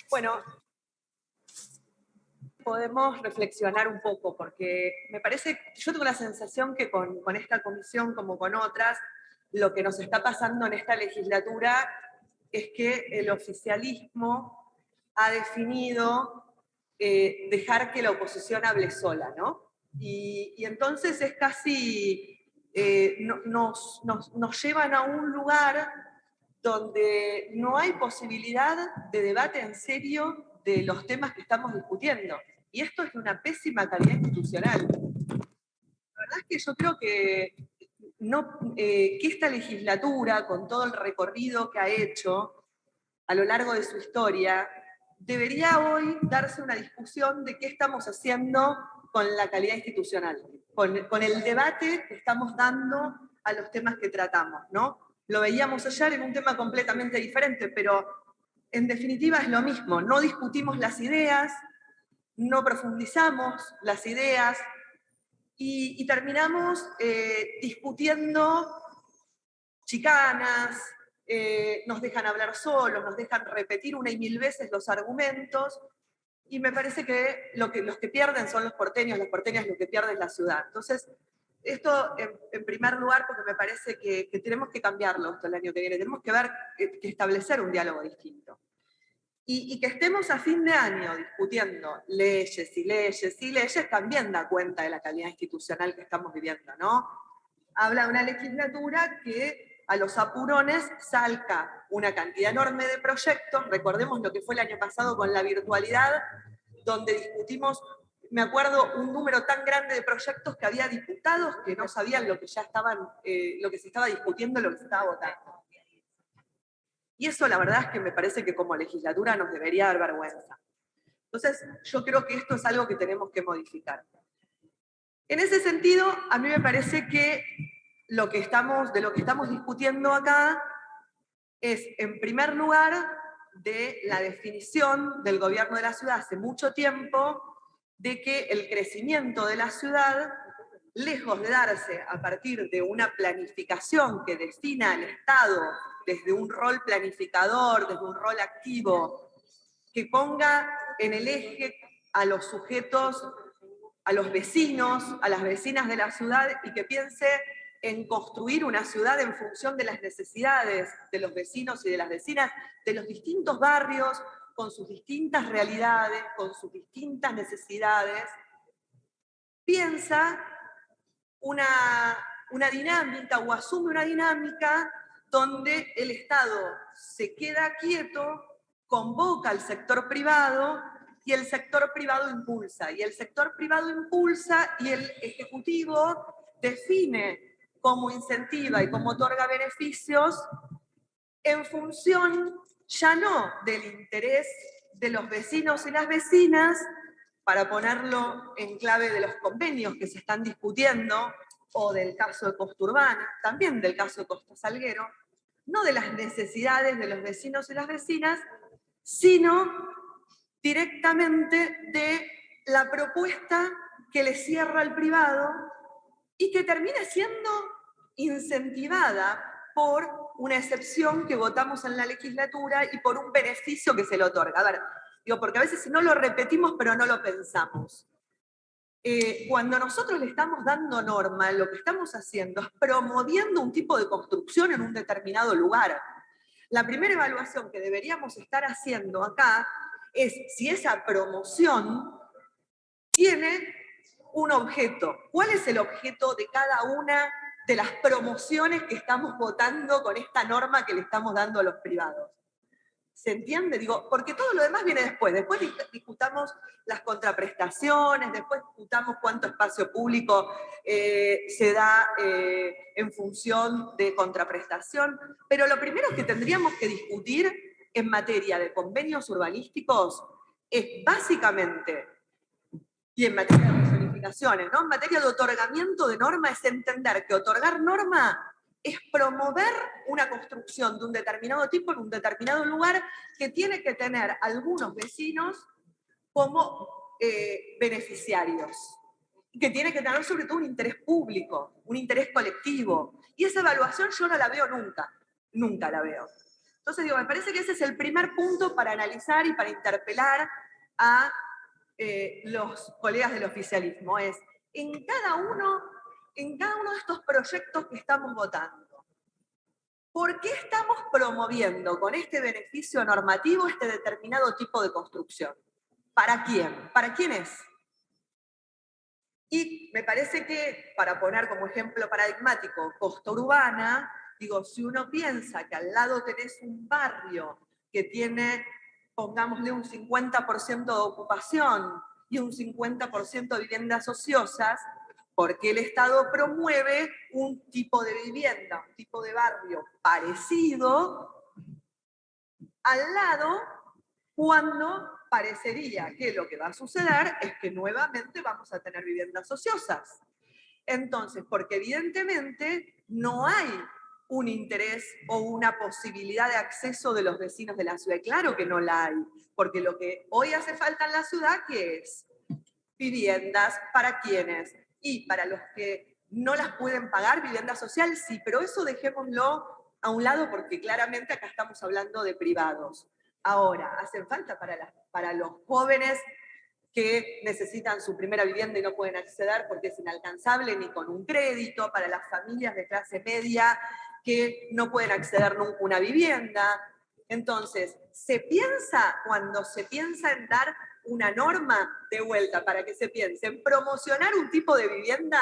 Bueno, podemos reflexionar un poco, porque me parece, yo tengo la sensación que con esta comisión, como con otras, lo que nos está pasando en esta legislatura es que el oficialismo ha definido dejar que la oposición hable sola, ¿no? Y entonces es casi, nos llevan a un lugar donde no hay posibilidad de debate en serio de los temas que estamos discutiendo. Y esto es de una pésima calidad institucional. La verdad es que yo creo que, que esta legislatura, con todo el recorrido que ha hecho a lo largo de su historia, debería hoy darse una discusión de qué estamos haciendo con la calidad institucional, con el debate que estamos dando a los temas que tratamos, ¿no? Lo veíamos ayer en un tema completamente diferente, pero en definitiva es lo mismo, no discutimos las ideas, no profundizamos las ideas y terminamos discutiendo chicanas, nos dejan hablar solos, nos dejan repetir una y mil veces los argumentos, y me parece que, los que pierden son los porteños lo que pierde es la ciudad. Entonces, esto en primer lugar, porque me parece que tenemos que cambiarlo esto el año que viene, tenemos que ver, que establecer un diálogo distinto. Y que estemos a fin de año discutiendo leyes y leyes y leyes también da cuenta de la calidad institucional que estamos viviendo, ¿no? Habla de una legislatura que a los apurones salca una cantidad enorme de proyectos. Recordemos lo que fue el año pasado con la virtualidad, donde discutimos, me acuerdo, un número tan grande de proyectos que había diputados que no sabían lo que ya estaban, lo que se estaba discutiendo, lo que se estaba votando. Y eso la verdad es que me parece que como legislatura nos debería dar vergüenza. Entonces, yo creo que esto es algo que tenemos que modificar. En ese sentido, a mí me parece que de lo que estamos discutiendo acá es, en primer lugar, de la definición del gobierno de la ciudad hace mucho tiempo de que el crecimiento de la ciudad, lejos de darse a partir de una planificación que defina al Estado desde un rol planificador, desde un rol activo, que ponga en el eje a los sujetos, a los vecinos, a las vecinas de la ciudad, y que piense en construir una ciudad en función de las necesidades de los vecinos y de las vecinas, de los distintos barrios, con sus distintas realidades, con sus distintas necesidades, piensa una dinámica o asume una dinámica donde el Estado se queda quieto, convoca al sector privado y el sector privado impulsa. Y el sector privado impulsa y el Ejecutivo define cómo incentiva y cómo otorga beneficios en función ya no del interés de los vecinos y las vecinas, para ponerlo en clave de los convenios que se están discutiendo, o del caso de Costa Urbana, también del caso de Costa Salguero, no de las necesidades de los vecinos y las vecinas, sino directamente de la propuesta que le cierra al privado y que termina siendo incentivada por una excepción que votamos en la legislatura y por un beneficio que se le otorga. A ver, digo, porque a veces no lo repetimos pero no lo pensamos. Cuando nosotros le estamos dando norma, lo que estamos haciendo es promoviendo un tipo de construcción en un determinado lugar. La primera evaluación que deberíamos estar haciendo acá es si esa promoción tiene un objeto. ¿Cuál es el objeto de cada una de las promociones que estamos votando con esta norma que le estamos dando a los privados? ¿Se entiende? Digo, porque todo lo demás viene después. Después discutamos las contraprestaciones, después discutamos cuánto espacio público se da en función de contraprestación. Pero lo primero que tendríamos que discutir en materia de convenios urbanísticos es básicamente, y en materia de personificaciones, ¿no? En materia de otorgamiento de norma, es entender que otorgar norma es promover una construcción de un determinado tipo en un determinado lugar que tiene que tener algunos vecinos como beneficiarios, que tiene que tener sobre todo un interés público, un interés colectivo. Y esa evaluación yo no la veo nunca, nunca la veo. Entonces digo, me parece que ese es el primer punto para analizar y para interpelar a los colegas del oficialismo, es en cada uno de estos proyectos que estamos votando, ¿por qué estamos promoviendo con este beneficio normativo este determinado tipo de construcción? ¿Para quién? ¿Para quién es? Y me parece que, para poner como ejemplo paradigmático costa urbana, digo, si uno piensa que al lado tenés un barrio que tiene, pongámosle, un 50% de ocupación y un 50% de viviendas ociosas, ¿por qué el Estado promueve un tipo de vivienda, un tipo de barrio parecido al lado, cuando parecería que lo que va a suceder es que nuevamente vamos a tener viviendas ociosas? Entonces, porque evidentemente no hay un interés o una posibilidad de acceso de los vecinos de la ciudad. Claro que no la hay, porque lo que hoy hace falta en la ciudad, ¿qué es? Viviendas, ¿para quiénes? Y para los que no las pueden pagar, vivienda social, sí, pero eso dejémoslo a un lado porque claramente acá estamos hablando de privados. Ahora, hacen falta para los jóvenes que necesitan su primera vivienda y no pueden acceder porque es inalcanzable ni con un crédito, para las familias de clase media que no pueden acceder nunca a una vivienda. Entonces, cuando se piensa en dar una norma de vuelta, para que se piense en promocionar un tipo de vivienda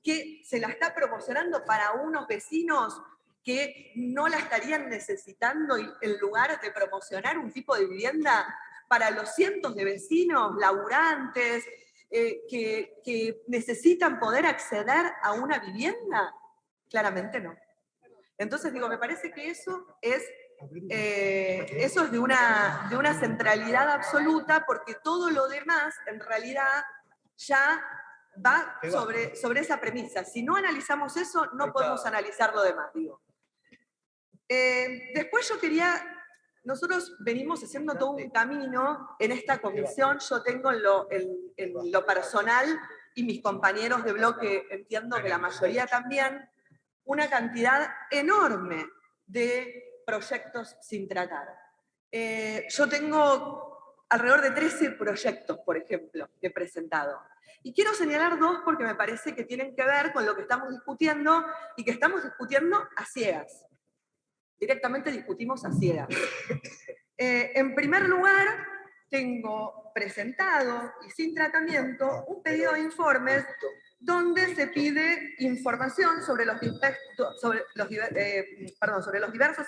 que se la está promocionando para unos vecinos que no la estarían necesitando, y en lugar de promocionar un tipo de vivienda para los cientos de vecinos, laburantes, que necesitan poder acceder a una vivienda? Claramente no. Entonces digo, me parece que eso es de una centralidad absoluta, porque todo lo demás en realidad ya va sobre esa premisa. Si no analizamos eso, no podemos analizar lo demás, digo. Después nosotros venimos haciendo todo un camino en esta comisión. Yo tengo en lo personal, y mis compañeros de bloque entiendo que la mayoría también, una cantidad enorme de proyectos sin tratar. Yo tengo alrededor de 13 proyectos, por ejemplo, que he presentado. Y quiero señalar dos porque me parece que tienen que ver con lo que estamos discutiendo y que estamos discutiendo a ciegas. Directamente discutimos a ciegas. En primer lugar, tengo presentado y sin tratamiento un pedido de informes donde se pide información sobre los diversos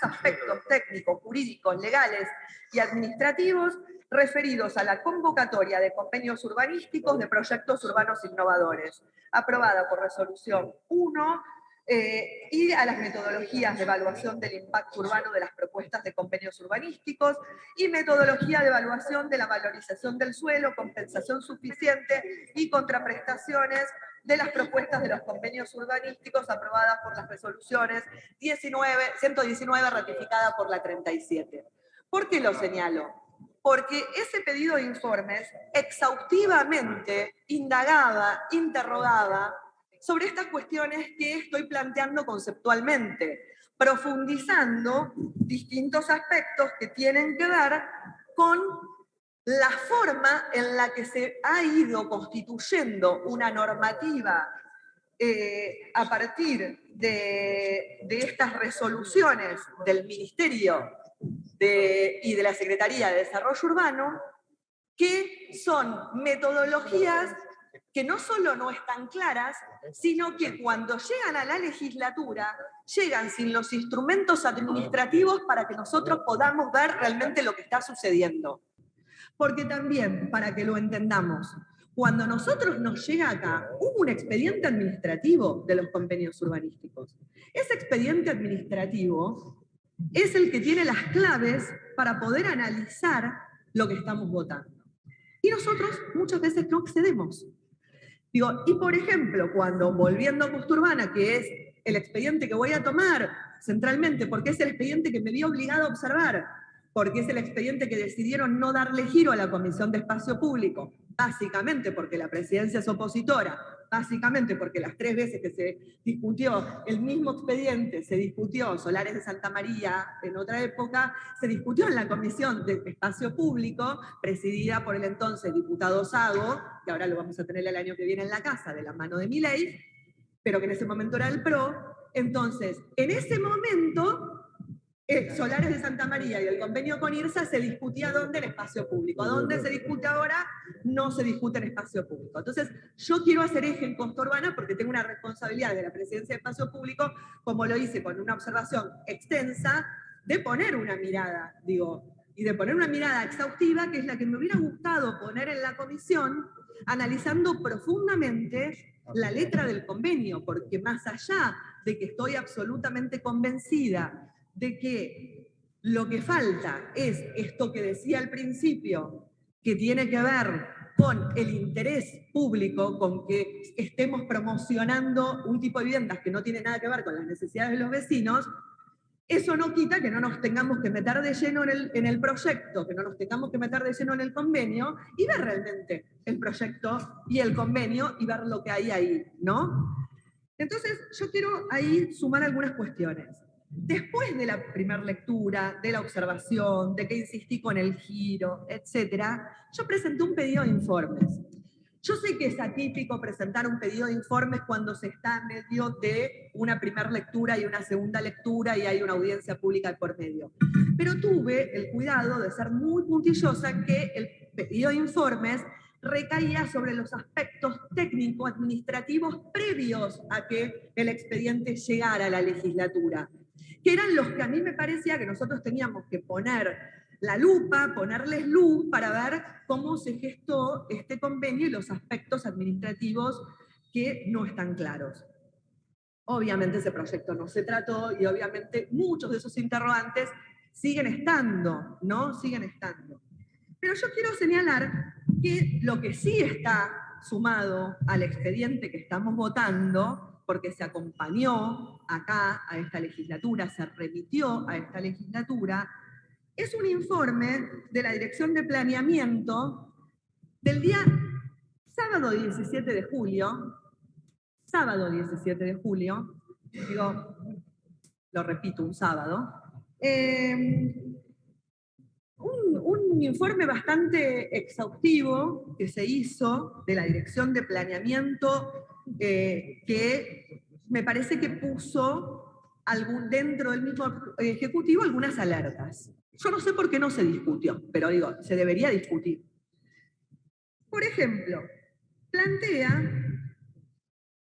aspectos técnicos, jurídicos, legales y administrativos referidos a la convocatoria de convenios urbanísticos de proyectos urbanos innovadores, aprobada por resolución 1, y a las metodologías de evaluación del impacto urbano de las propuestas de convenios urbanísticos y metodología de evaluación de la valorización del suelo, compensación suficiente y contraprestaciones de las propuestas de los convenios urbanísticos aprobadas por las resoluciones 119 ratificada por la 37. ¿Por qué lo señalo? Porque ese pedido de informes exhaustivamente indagaba, interrogaba sobre estas cuestiones que estoy planteando conceptualmente, profundizando distintos aspectos que tienen que ver con la forma en la que se ha ido constituyendo una normativa a partir de estas resoluciones del Ministerio y de la Secretaría de Desarrollo Urbano, que son metodologías que no solo no están claras, sino que cuando llegan a la legislatura, llegan sin los instrumentos administrativos para que nosotros podamos ver realmente lo que está sucediendo. Porque también, para que lo entendamos, cuando nosotros nos llega acá, hubo un expediente administrativo de los convenios urbanísticos. Ese expediente administrativo es el que tiene las claves para poder analizar lo que estamos votando. Y nosotros muchas veces no accedemos. Digo, y por ejemplo, cuando volviendo a Costa Urbana, que es el expediente que voy a tomar centralmente, porque es el expediente que me vi obligado a observar, porque es el expediente que decidieron no darle giro a la Comisión de Espacio Público, básicamente porque la presidencia es opositora, básicamente porque las 3 veces que se discutió el mismo expediente, se discutió Solares de Santa María en otra época, se discutió en la Comisión de Espacio Público, presidida por el entonces diputado Sago, que ahora lo vamos a tener el año que viene en la casa, de la mano de Milei, pero que en ese momento era el PRO. Entonces, en ese momento, Solares de Santa María y el convenio con IRSA se discutía dónde en espacio público. ¿A dónde se discute ahora? No se discute en espacio público. Entonces, yo quiero hacer eje en Costa Urbana porque tengo una responsabilidad de la presidencia de espacio público, como lo hice con una observación extensa, de poner una mirada, y de poner una mirada exhaustiva, que es la que me hubiera gustado poner en la comisión, analizando profundamente la letra del convenio, porque más allá de que estoy absolutamente convencida de que lo que falta es esto que decía al principio, que tiene que ver con el interés público, con que estemos promocionando un tipo de viviendas que no tiene nada que ver con las necesidades de los vecinos. Eso no quita que no nos tengamos que meter de lleno en el proyecto, que no nos tengamos que meter de lleno en el convenio y ver realmente el proyecto y el convenio y ver lo que hay ahí, ¿no? Entonces, yo quiero ahí sumar algunas cuestiones. Después de la primera lectura, de la observación, de que insistí con el giro, etcétera, yo presenté un pedido de informes. Yo sé que es atípico presentar un pedido de informes cuando se está en medio de una primera lectura y una segunda lectura y hay una audiencia pública por medio. Pero tuve el cuidado de ser muy puntillosa en que el pedido de informes recaía sobre los aspectos técnico-administrativos previos a que el expediente llegara a la legislatura, que eran los que a mí me parecía que nosotros teníamos que poner la lupa, ponerles luz para ver cómo se gestó este convenio y los aspectos administrativos que no están claros. Obviamente ese proyecto no se trató y obviamente muchos de esos interrogantes siguen estando, ¿no? Siguen estando. Pero yo quiero señalar que lo que sí está sumado al expediente que estamos votando, porque se acompañó acá a esta legislatura, se remitió a esta legislatura, es un informe de la Dirección de Planeamiento del día sábado 17 de julio, digo, lo repito, un sábado, un informe bastante exhaustivo que se hizo de la Dirección de Planeamiento que me parece que puso dentro del mismo Ejecutivo algunas alertas. Yo no sé por qué no se discutió, pero digo, se debería discutir. Por ejemplo, plantea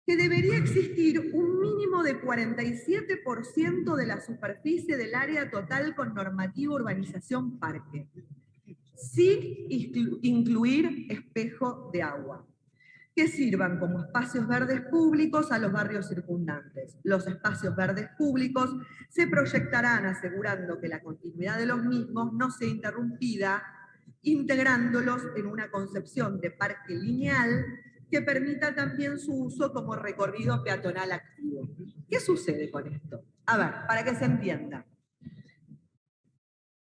que debería existir un mínimo de 47% de la superficie del área total con normativa urbanización parque, sin incluir espejo de agua, que sirvan como espacios verdes públicos a los barrios circundantes. Los espacios verdes públicos se proyectarán asegurando que la continuidad de los mismos no sea interrumpida, integrándolos en una concepción de parque lineal que permita también su uso como recorrido peatonal activo. ¿Qué sucede con esto? A ver, para que se entienda.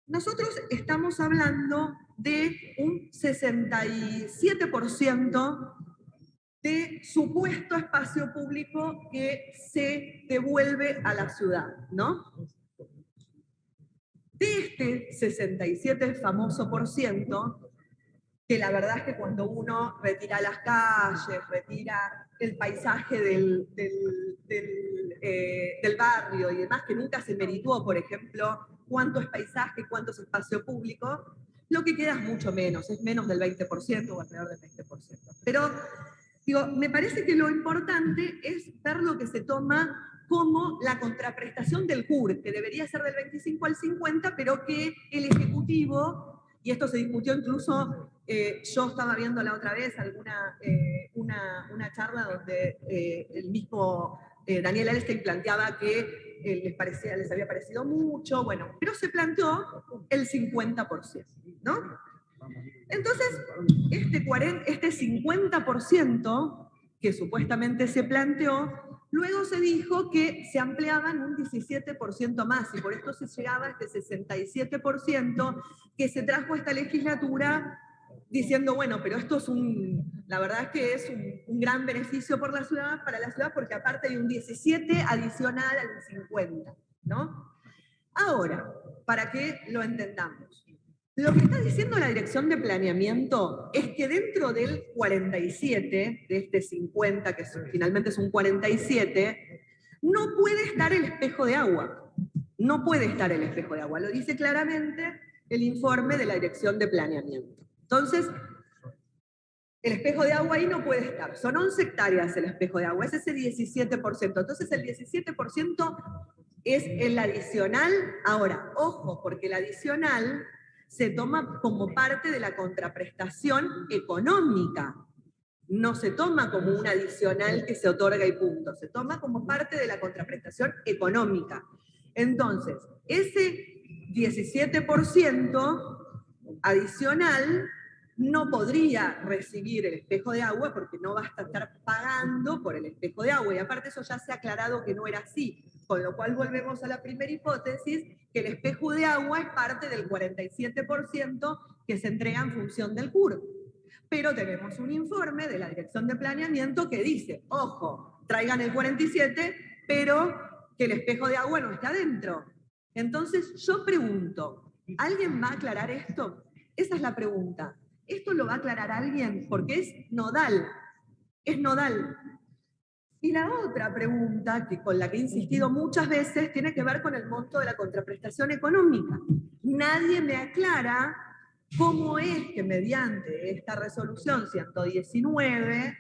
Nosotros estamos hablando de un 67% de supuesto espacio público que se devuelve a la ciudad, ¿no? De este 67 famoso por ciento, que la verdad es que cuando uno retira las calles, retira el paisaje del barrio y demás, que nunca se meritó, por ejemplo, cuánto es paisaje, cuánto es espacio público, lo que queda es mucho menos, es menos del 20% o alrededor del 20%. Pero digo, me parece que lo importante es ver lo que se toma como la contraprestación del CUR, que debería ser del 25 al 50, pero que el Ejecutivo, y esto se discutió incluso, yo estaba viendo la otra vez una charla donde el mismo Daniel Elstein planteaba que les había parecido mucho, bueno, pero se planteó el 50%, ¿no? Entonces, este 50% que supuestamente se planteó, luego se dijo que se ampliaban un 17% más, y por esto se llegaba a este 67% que se trajo a esta legislatura diciendo, bueno, pero esto es la verdad es que es un gran beneficio para la ciudad, porque aparte hay un 17 adicional al 50, ¿no? Ahora, para que lo entendamos, lo que está diciendo la Dirección de Planeamiento es que dentro del 47, de este 50, que finalmente es un 47, no puede estar el espejo de agua. No puede estar el espejo de agua. Lo dice claramente el informe de la Dirección de Planeamiento. Entonces, el espejo de agua ahí no puede estar. Son 11 hectáreas el espejo de agua, es ese 17%. Entonces, el 17% es el adicional. Ahora, ojo, porque el adicional se toma como parte de la contraprestación económica. No se toma como un adicional que se otorga y punto. Se toma como parte de la contraprestación económica. Entonces, ese 17% adicional no podría recibir el espejo de agua porque no basta estar pagando por el espejo de agua. Y aparte eso ya se ha aclarado que no era así. Con lo cual volvemos a la primera hipótesis, que el espejo de agua es parte del 47% que se entrega en función del CUR. Pero tenemos un informe de la Dirección de Planeamiento que dice, ojo, traigan el 47, pero que el espejo de agua no está adentro. Entonces yo pregunto, ¿alguien va a aclarar esto? Esa es la pregunta. ¿Esto lo va a aclarar alguien? Porque es nodal. Es nodal. Y la otra pregunta, con la que he insistido muchas veces, tiene que ver con el monto de la contraprestación económica. Nadie me aclara cómo es que mediante esta resolución 119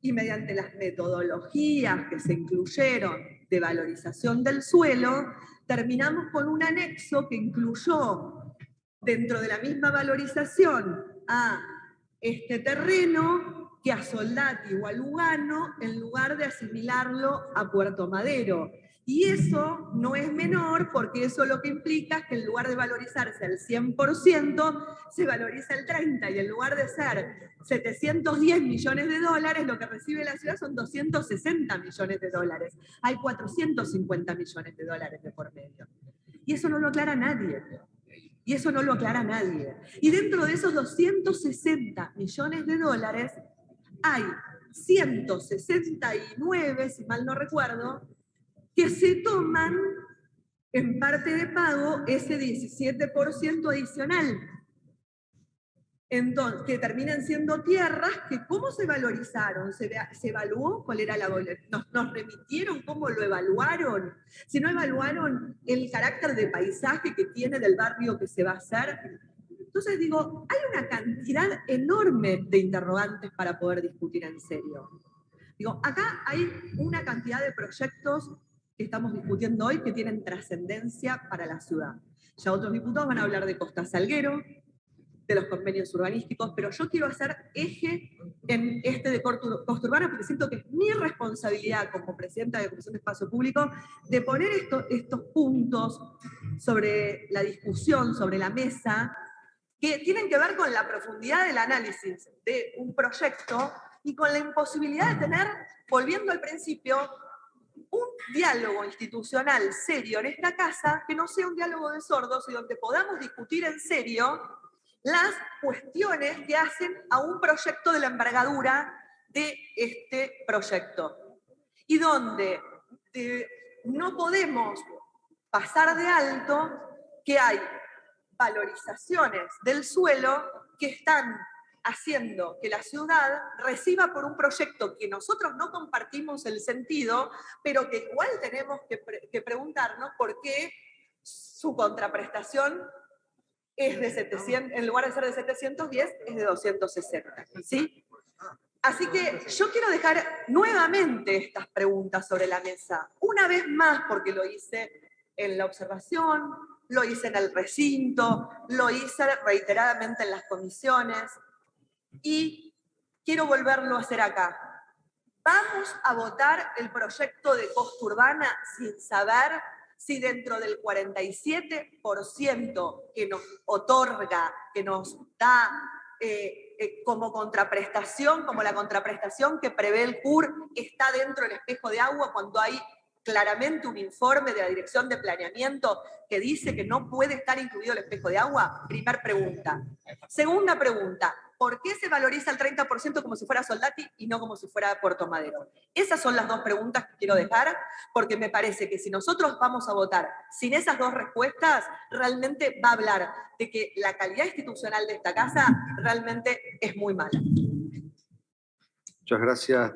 y mediante las metodologías que se incluyeron de valorización del suelo, terminamos con un anexo que incluyó dentro de la misma valorización a este terreno que a Soldati o a Lugano en lugar de asimilarlo a Puerto Madero. Y eso no es menor porque eso lo que implica es que en lugar de valorizarse al 100%, se valoriza el 30%, y en lugar de ser 710 millones de dólares, lo que recibe la ciudad son 260 millones de dólares. Hay 450 millones de dólares de por medio. Y eso no lo aclara nadie. Y eso no lo aclara nadie. Y dentro de esos 260 millones de dólares, hay 169, si mal no recuerdo, que se toman en parte de pago ese 17% adicional. Entonces, que terminan siendo tierras que ¿cómo se valorizaron? ¿Se evaluó cuál era la valorización? ¿Nos remitieron cómo lo evaluaron? Si no evaluaron el carácter de paisaje que tiene del barrio que se va a hacer. Entonces digo, hay una cantidad enorme de interrogantes para poder discutir en serio. Digo, acá hay una cantidad de proyectos que estamos discutiendo hoy que tienen trascendencia para la ciudad. Ya otros diputados van a hablar de Costa Salguero, de los convenios urbanísticos, pero yo quiero hacer eje en este de Costa Urbana porque siento que es mi responsabilidad como presidenta de la Comisión de Espacio Público de poner estos puntos sobre la discusión, sobre la mesa, que tienen que ver con la profundidad del análisis de un proyecto y con la imposibilidad de tener, volviendo al principio, un diálogo institucional serio en esta casa que no sea un diálogo de sordos y donde podamos discutir en serio las cuestiones que hacen a un proyecto de la envergadura de este proyecto. Y donde no podemos pasar de alto que hay valorizaciones del suelo que están haciendo que la ciudad reciba por un proyecto que nosotros no compartimos el sentido, pero que igual tenemos que preguntarnos por qué su contraprestación es de 700, en lugar de ser de 710, es de 260, ¿sí? Así que yo quiero dejar nuevamente estas preguntas sobre la mesa, una vez más porque lo hice en la observación, lo hice en el recinto, lo hice reiteradamente en las comisiones y quiero volverlo a hacer acá. ¿Vamos a votar el proyecto de Costa Urbana sin saber si dentro del 47% que nos otorga, que nos da como contraprestación, como la contraprestación que prevé el CUR, está dentro del espejo de agua cuando hay claramente un informe de la Dirección de Planeamiento que dice que no puede estar incluido el espejo de agua? Primer pregunta. Segunda pregunta, ¿por qué se valoriza el 30% como si fuera Soldati y no como si fuera Puerto Madero? Esas son las dos preguntas que quiero dejar, porque me parece que si nosotros vamos a votar sin esas dos respuestas, realmente va a hablar de que la calidad institucional de esta casa realmente es muy mala. Muchas gracias,